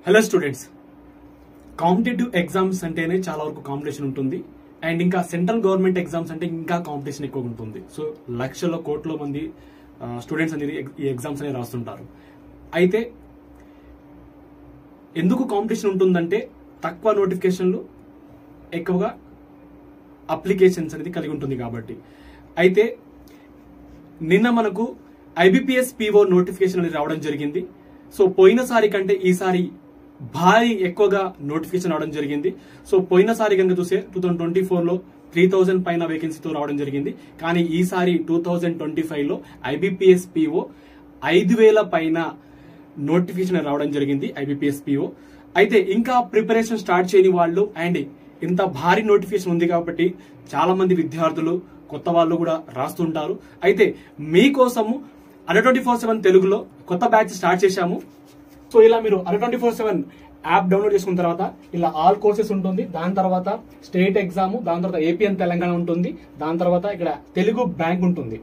Hello students, competitive exams అంటేనే చాలా వరకు కాంపిటీషన్ ఉంటుంది. అండ్ ఇంకా సెంట్రల్ గవర్నమెంట్ ఎగ్జామ్స్ అంటే ఇంకా కాంపిటీషన్ ఎక్కువ ఉంటుంది. సో లక్షల కోట్ల మంది స్టూడెంట్స్ అనేది ఈ ఎగ్జామ్స్ అనేది రాస్తుంటారు. అయితే ఎందుకు కాంపిటీషన్ ఉంటుందంటే తక్కువ నోటిఫికేషన్లు, ఎక్కువగా అప్లికేషన్స్ అనేది కలిగి ఉంటుంది కాబట్టి. అయితే నిన్న మనకు IBPS PO నోటిఫికేషన్ అనేది రావడం జరిగింది. సో పోయినసారి కంటే ఈసారి భారీ ఎక్కువగా నోటిఫికేషన్ రావడం జరిగింది. సో పోయినసారి కనుక చూస్తే 2024లో 3000 పైన వేకెన్సీతో రావడం జరిగింది. కానీ ఈసారి 2025లో IBPS PO 5000 పైన నోటిఫికేషన్ రావడం జరిగింది. IBPS PO అయితే ఇంకా ప్రిపరేషన్ స్టార్ట్ చేయని వాళ్ళు అండ్ ఇంత భారీ నోటిఫికేషన్ ఉంది కాబట్టి చాలా మంది విద్యార్థులు కొత్త వాళ్ళు కూడా రాస్తుంటారు. అయితే మీకోసము Adda24/7 తెలుగులో కొత్త బ్యాచ్ స్టార్ట్ చేశాము. సో ఇలా మీరు Adda24/7 యాప్ డౌన్లోడ్ చేసుకున్న తర్వాత ఇలా ఆల్ కోర్సెస్ ఉంటుంది. దాని తర్వాత స్టేట్ ఎగ్జామ్, దాని తర్వాత APN తెలంగాణ ఉంటుంది. దాని తర్వాత ఇక్కడ తెలుగు బ్యాంక్ ఉంటుంది.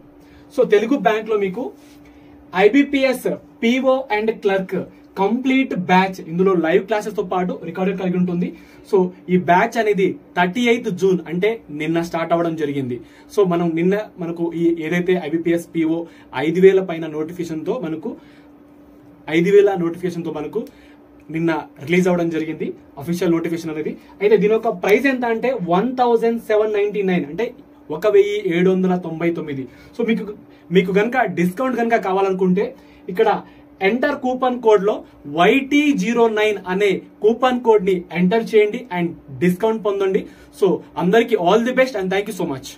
సో తెలుగు బ్యాంక్ లో మీకు IBPS PO and clerk complete batch, ఇందులో లైవ్ క్లాసెస్ తో పాటు రికార్డెడ్ కలిగి ఉంటుంది. సో ఈ బ్యాచ్ అనేది 38th జూన్ అంటే నిన్న స్టార్ట్ అవ్వడం జరిగింది. సో మనకు ఈ ఏదైతే IBPS PO 5000 పైన నోటిఫికేషన్ తో మనకు 5000 నోటిఫికేషన్ తో మనకు నిన్న రిలీజ్ అవ్వడం జరిగింది, అఫీషియల్ నోటిఫికేషన్ అనేది. అయితే దీని యొక్క ప్రైస్ ఎంత అంటే 1799, అంటే 1799. సో మీకు గనక డిస్కౌంట్ గనక కావాలనుకుంటే ఇక్కడ ఎంటర్ కూపన్ కోడ్ లో YT09 అనే కూపన్ కోడ్ ని ఎంటర్ చేయండి అండ్ డిస్కౌంట్ పొందండి. సో అందరికి all the best and thank you so much.